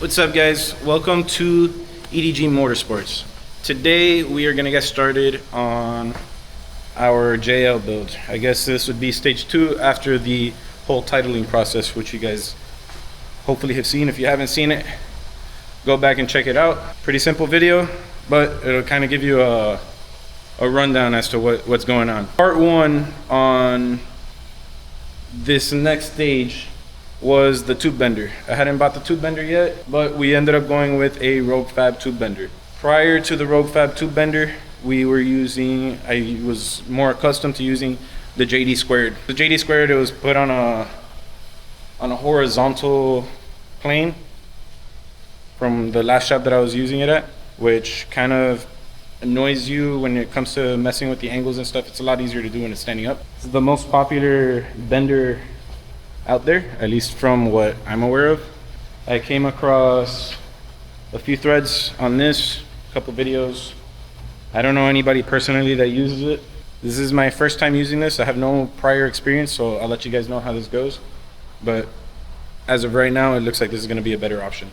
What's up, guys? Welcome to EDG Motorsports. Today we are gonna get started on our JL build. I guess this would be stage 2 after the whole titling process, which you guys hopefully have seen. If you haven't seen it, go back and check it out. Pretty simple video, but it'll kind of give you a rundown as to what's going on. Part 1 on this next stage was the tube bender. I hadn't bought the tube bender yet, but we ended up going with a Rogue Fab tube bender. Prior to the Rogue Fab tube bender, I was more accustomed to using the JD squared. The JD squared, it was put on a horizontal plane from the last shop that I was using it at, which kind of annoys you when it comes to messing with the angles and stuff. It's a lot easier to do when it's standing up. It's the most popular bender out there, at least from what I'm aware of. I came across a few threads on this, a couple videos. I don't know anybody personally that uses it. This is my first time using this. I have no prior experience, so I'll let you guys know how this goes. But as of right now, it looks like this is gonna be a better option.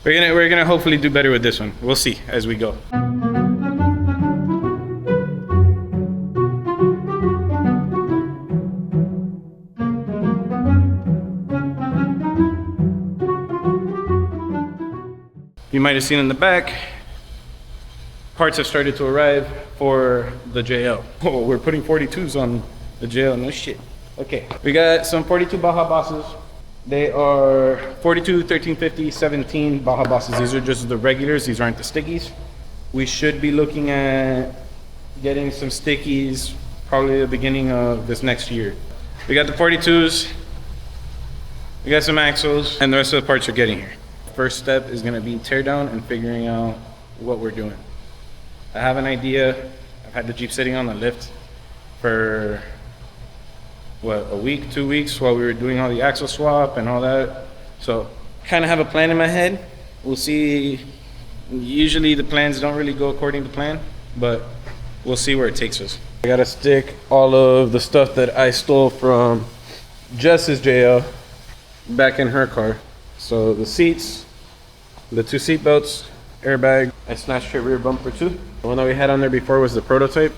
We're gonna hopefully do better with this one. We'll see as we go. You might have seen in the back, parts have started to arrive for the JL. Oh, we're putting 42s on the JL, no shit. Okay, we got some 42 Baja Bosses. They are 42, 1350, 17 Baja Bosses. These are just the regulars, these aren't the stickies. We should be looking at getting some stickies probably the beginning of this next year. We got the 42s, we got some axles, and the rest of the parts are getting here. First step is gonna be tear down and figuring out what we're doing. I have an idea. I've had the Jeep sitting on the lift for what, a week, 2 weeks while we were doing all the axle swap and all that. So kind of have a plan in my head. We'll see. Usually the plans don't really go according to plan, but we'll see where it takes us. I gotta stick all of the stuff that I stole from Jess's JL back in her car. So the seats, the 2 seat belts, airbag. I snatched her rear bumper too. The one that we had on there before was the prototype,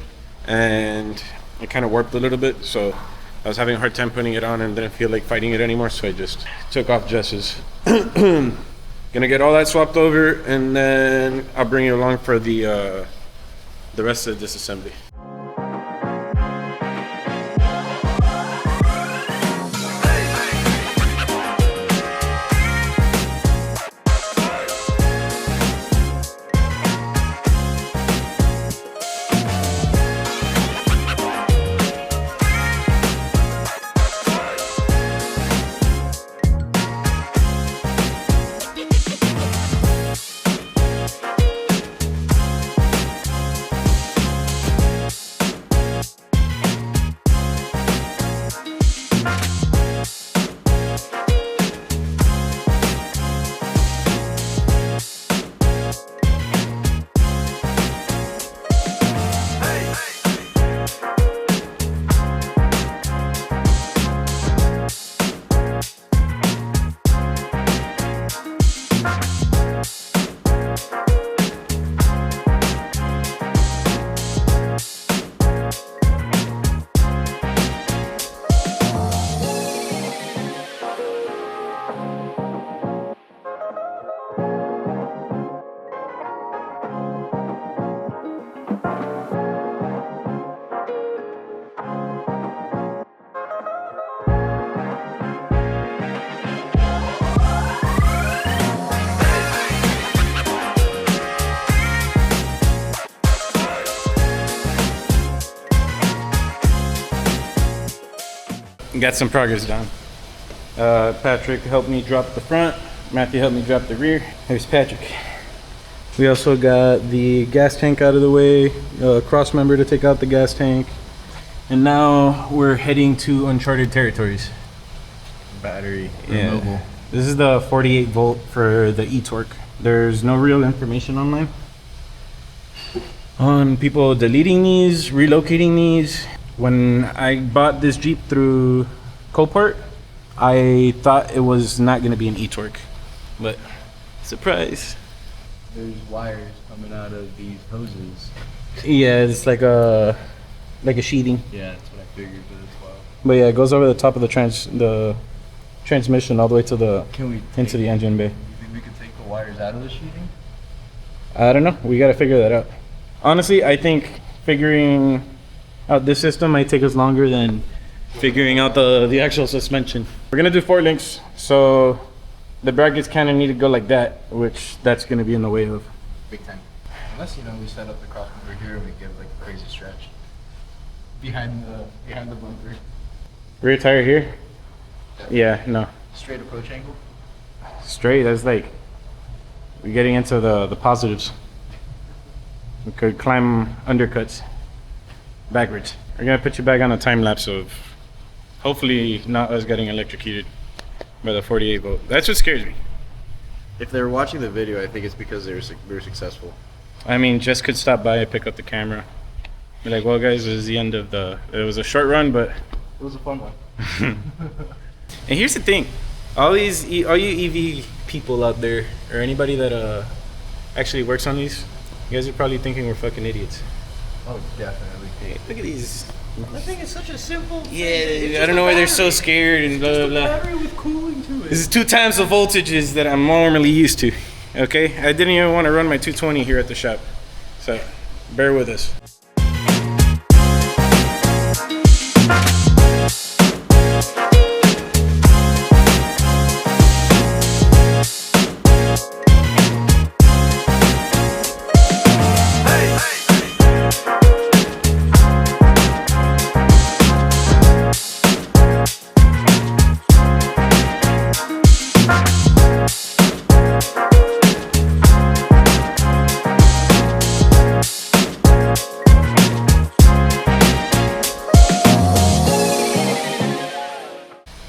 and it kind of warped a little bit, so I was having a hard time putting it on and didn't feel like fighting it anymore, so I just took off Jess's. Gonna get all that swapped over, and then I'll bring you along for the rest of this assembly. Got some progress done. Patrick helped me drop the front. Matthew helped me drop the rear. There's Patrick. We also got the gas tank out of the way, cross member to take out the gas tank. And now we're heading to uncharted territories. Battery removal. This is the 48 volt for the eTorque. There's no real information online on people deleting these, relocating these. When I bought this Jeep through Copart, I thought it was not going to be an eTorque, but Surprise. There's wires coming out of these hoses. Yeah, it's like a sheathing. Yeah, that's what I figured, but it's wild. But yeah, it goes over the top of the transmission all the way to the into the engine bay. You think we could take the wires out of the sheathing? I don't know. We got to figure that out. Honestly, I think figuring out this system might take us longer than figuring out the actual suspension. We're gonna do 4 links, so the brackets kind of need to go like that, which that's gonna be in the way of. Big time. Unless, you know, we set up the crossover here and we give like a crazy stretch behind the bumper. Rear tire here? Yeah, no. Straight approach angle. Straight, that's like, we're getting into the positives. We could climb undercuts backwards. We're gonna put you back on a time lapse of hopefully not us getting electrocuted by the 48 volt. That's what scares me. If they're watching the video, I think it's because we were successful. I mean, Jess could stop by and pick up the camera. Be like, well guys, this is the end of it was a short run, but It was a fun one. and here's the thing, all you EV people out there, or anybody that actually works on these, you guys are probably thinking we're fucking idiots. Oh, definitely. Hey, look at these. I think it's such a simple thing. Yeah, I don't know why they're so scared and blah blah blah. Battery with cooling to it. This is 2 times the voltages that I'm normally used to. Okay, I didn't even want to run my 220 here at the shop, so bear with us.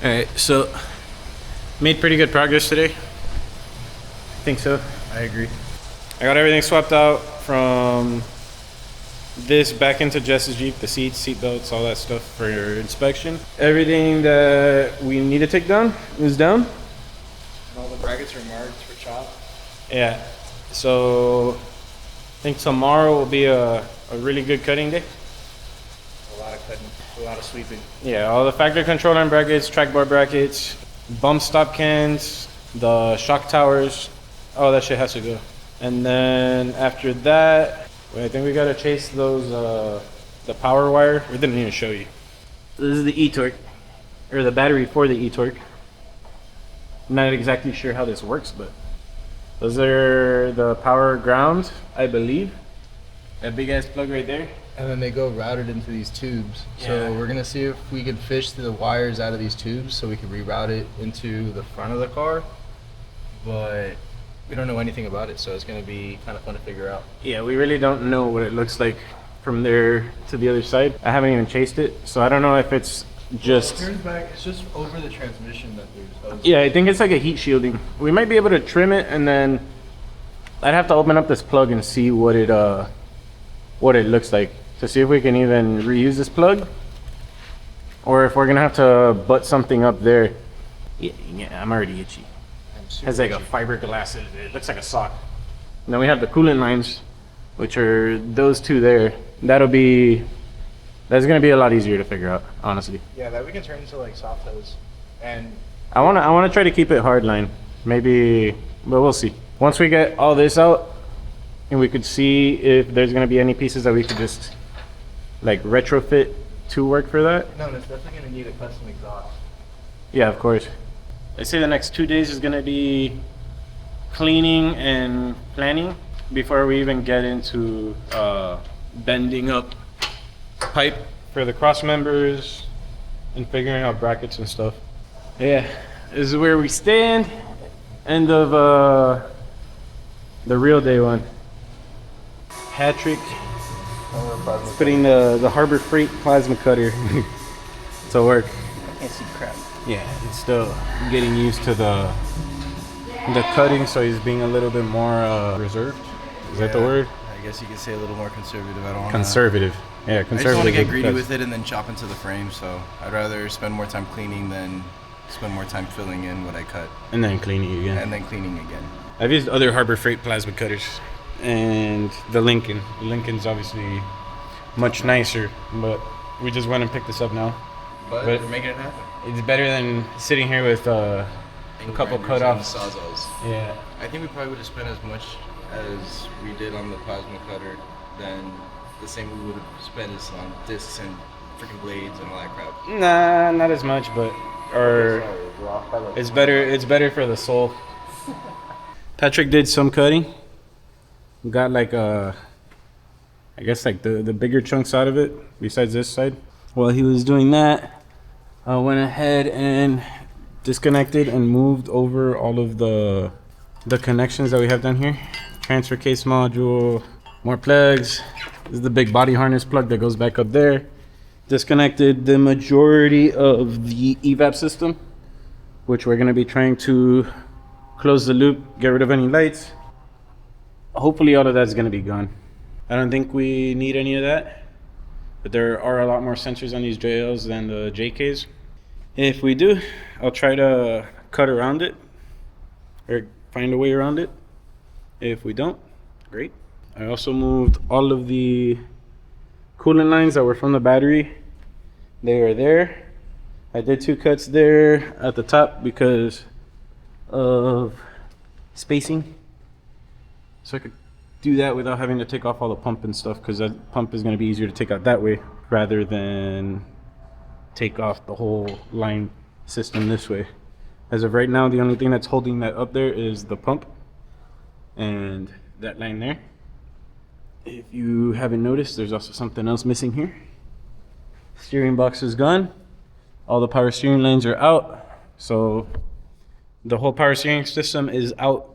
Alright, so made pretty good progress today. I think so. I agree. I got everything swapped out from this back into Jess's Jeep, the seats, seat belts, all that stuff for your inspection. Everything that we need to take down is down. And all the brackets are marked for chop. Yeah, so I think tomorrow will be a really good cutting day. A lot of cutting, a lot of sweeping. Yeah, all the factory control arm brackets, track bar brackets, bump stop cans, the shock towers, all that shit has to go. And then after that, I think we gotta chase those, the power wire. We didn't even show you. This is the eTorque, or the battery for the eTorque. Not exactly sure how this works, but those are the power ground, I believe. That big ass plug right there. And then they go routed into these tubes. Yeah. So we're gonna see if we can fish the wires out of these tubes so we can reroute it into the front of the car. But we don't know anything about it, so it's gonna be kind of fun to figure out. Yeah, we really don't know what it looks like from there to the other side. I haven't even chased it, so I don't know if it's just... Turns back, it's just over the transmission that there's... Yeah, I think it's like a heat shielding. We might be able to trim it, and then I'd have to open up this plug and see what it looks like, to see if we can even reuse this plug, or if we're gonna have to butt something up there. Yeah, I'm already itchy. Has like a fiberglass, it looks like a sock. And then we have the coolant lines, which are those two there. That's gonna be a lot easier to figure out, honestly. Yeah, that we can turn into like soft hose. And I wanna try to keep it hard line, maybe, but we'll see. Once we get all this out, and we could see if there's gonna be any pieces that we could just like retrofit to work for that. no, it's definitely gonna need a custom exhaust. Yeah, of course. I say the next 2 days is gonna be cleaning and planning before we even get into bending up pipe for the cross members and figuring out brackets and stuff. Yeah, this is where we stand. End of the real day one. Patrick putting the Harbor Freight plasma cutter to work. I can't see crap. Yeah, he's still getting used to the cutting, so he's being a little bit more reserved. Is that the word? I guess you could say a little more conservative. I don't want Conservative. Yeah, I conservative. just want to get greedy cuts. with it and then chop into the frame. So I'd rather spend more time cleaning than spend more time filling in what I cut And then cleaning again. and then cleaning again. I've used other Harbor Freight plasma cutters, and the Lincoln. The Lincoln's obviously much nicer, but we just went and picked this up now. But we're making it happen. It's better than sitting here with a couple cut-offs. Yeah. I think we probably would have spent as much as we did on the plasma cutter than the same we would have spent as on discs and freaking blades and all that crap. Nah, not as much, but it's better. It's better for the soul. Patrick did some cutting. Got like I guess like the bigger chunks out of it besides this side. While he was doing that, I went ahead and disconnected and moved over all of the connections that we have down here. Transfer case module, more plugs. This is the big body harness plug that goes back up there. Disconnected the majority of the evap system, which we're gonna be trying to close the loop, get rid of any lights. Hopefully all of that's gonna be gone. I don't think we need any of that, but there are a lot more sensors on these JLs than the JKs. If we do, I'll try to cut around it or find a way around it. If we don't, great. I also moved all of the coolant lines that were from the battery. They are there. I did 2 cuts there at the top because of spacing, so I could do that without having to take off all the pump and stuff, because that pump is going to be easier to take out that way rather than take off the whole line system this way. As of right now, the only thing that's holding that up there is the pump and that line there. If you haven't noticed, there's also something else missing here. Steering box is gone. All the power steering lines are out. So the whole power steering system is out,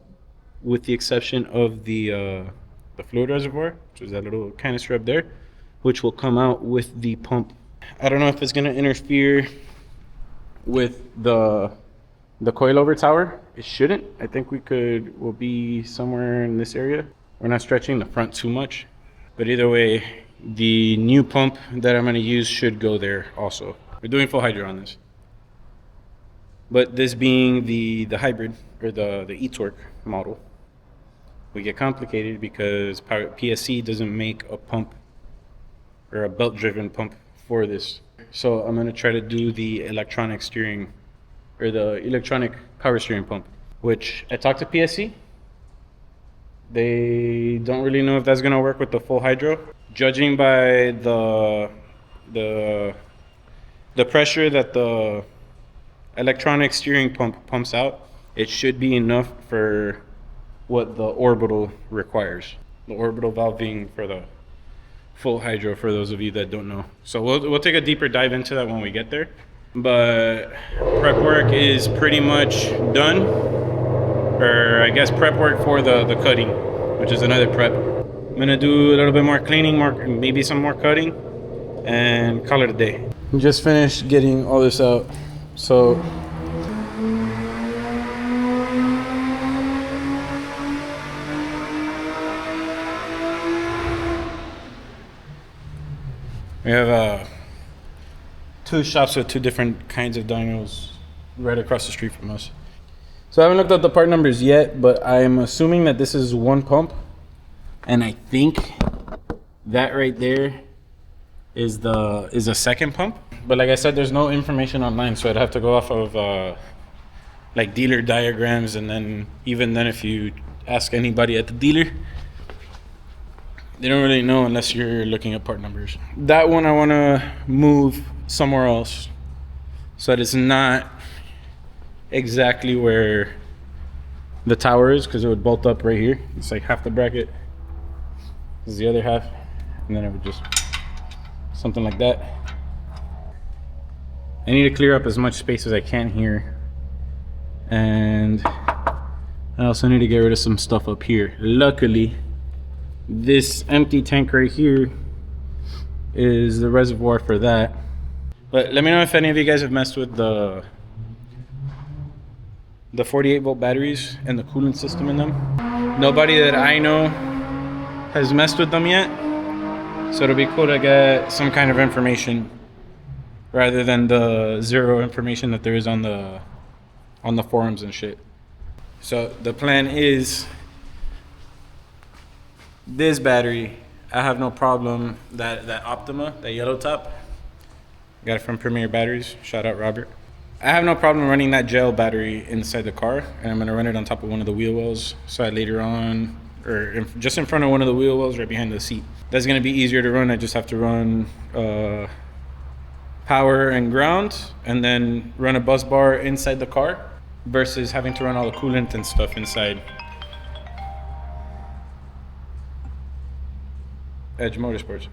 with the exception of the fluid reservoir, which is that little canister up there, which will come out with the pump. I don't know if it's going to interfere with the coilover tower. It shouldn't. I think we'll be somewhere in this area. We're not stretching the front too much, but either way, the new pump that I'm going to use should go there also. We're doing full hydro on this, but this being the hybrid or the eTorque model, we get complicated because PSC doesn't make a pump or a belt driven pump for this. So I'm going to try to do the electronic steering or the electronic power steering pump, which I talked to PSC. They don't really know if that's going to work with the full hydro. Judging by the pressure that the electronic steering pump pumps out, it should be enough for what the orbital requires. The orbital valve being for the full hydro, for those of you that don't know. So we'll take a deeper dive into that when we get there. But prep work is pretty much done, or I guess prep work for the cutting, which is another prep. I'm gonna do a little bit more cleaning, maybe some more cutting, and call it a day. Just finished getting all this out. So we have 2 shops with 2 different kinds of dynos right across the street from us. So I haven't looked up the part numbers yet, but I'm assuming that this is one pump, and I think that right there is a second pump. But like I said, there's no information online, so I'd have to go off of like dealer diagrams, and then even then, if you ask anybody at the dealer, they don't really know unless you're looking at part numbers. That one I want to move somewhere else so that it's not exactly where the tower is, because it would bolt up right here. It's like half the bracket. This is the other half, and then it would just something like that. I need to clear up as much space as I can here, and I also need to get rid of some stuff up here. Luckily, this empty tank right here is the reservoir for that. But let me know if any of you guys have messed with the 48 volt batteries and the coolant system in them. Nobody that I know has messed with them yet, so it'll be cool to get some kind of information rather than the zero information that there is on the forums and shit. So the plan is this battery, I have no problem, that Optima, that yellow top, got it from Premier Batteries, shout out Robert. I have no problem running that gel battery inside the car, and I'm gonna run it on top of one of the wheel wells, so I later on, or just in front of one of the wheel wells right behind the seat. That's gonna be easier to run. I just have to run power and ground, and then run a bus bar inside the car, versus having to run all the coolant and stuff inside. Edge Motorsports.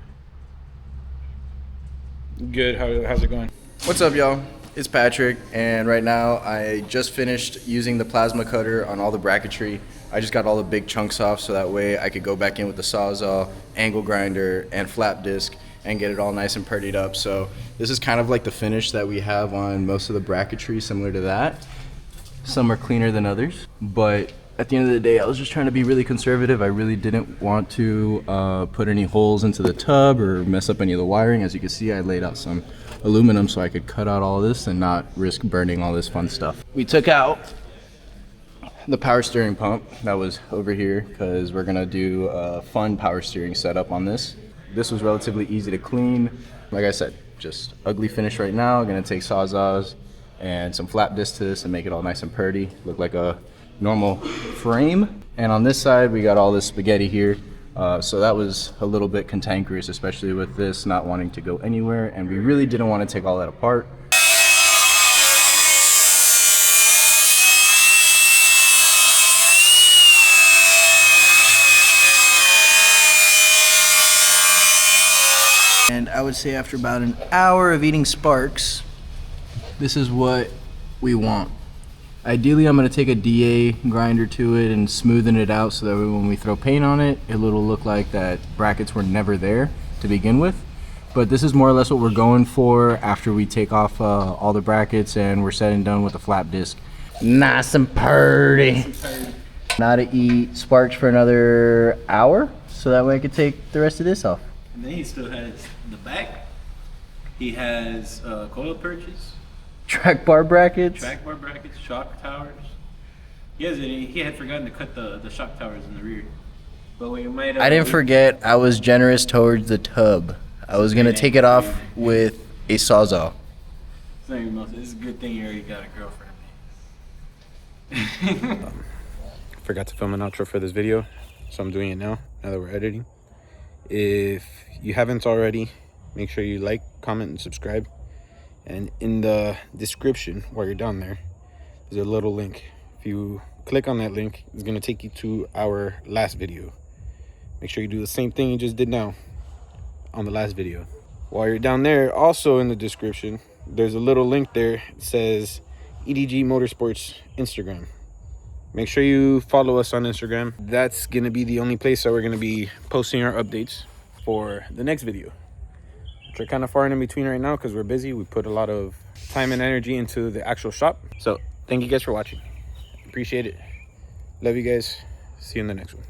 Good, how's it going? What's up, y'all? It's Patrick, and right now I just finished using the plasma cutter on all the bracketry. I just got all the big chunks off so that way I could go back in with the Sawzall, angle grinder, and flap disc and get it all nice and purdied up. So this is kind of like the finish that we have on most of the bracketry, similar to that. Some are cleaner than others, but at the end of the day, I was just trying to be really conservative. I really didn't want to put any holes into the tub or mess up any of the wiring. As you can see, I laid out some aluminum so I could cut out all this and not risk burning all this fun stuff. We took out the power steering pump that was over here because we're gonna do a fun power steering setup on this. This was relatively easy to clean. Like I said, just ugly finish right now. Gonna take Sawzalls and some flap disc to this and make it all nice and purdy, look like a normal frame. And on this side, we got all this spaghetti here. So that was a little bit cantankerous, especially with this not wanting to go anywhere. And we really didn't want to take all that apart. And I would say after about an hour of eating sparks, this is what we want. Ideally, I'm going to take a DA grinder to it and smoothen it out so that when we throw paint on it, it'll look like that brackets were never there to begin with. But this is more or less what we're going for after we take off all the brackets and we're said and done with the flap disc. Nice and purdy. Now to eat sparks for another hour so that way I could take the rest of this off. And then he still has the back. He has coil purchase. Track bar brackets. Track bar brackets, shock towers. He had forgotten to cut the shock towers in the rear. But we might have... I didn't forget, I was generous towards the tub. I was going to take it off with a Sawzall. It's a good thing you already got a girlfriend. Forgot to film an outro for this video, so I'm doing it now that we're editing. If you haven't already, make sure you like, comment, and subscribe. And in the description while you're down there, there's a little link. If you click on that link, it's going to take you to our last video. Make sure you do the same thing you just did now on the last video. While you're down there, also in the description, there's a little link there. It says EDG Motorsports Instagram. Make sure you follow us on Instagram. That's going to be the only place that we're going to be posting our updates for the next video. Which are kind of far in between right now because we're busy. We put a lot of time and energy into the actual shop. So thank you guys for watching. Appreciate it. Love you guys. See you in the next one.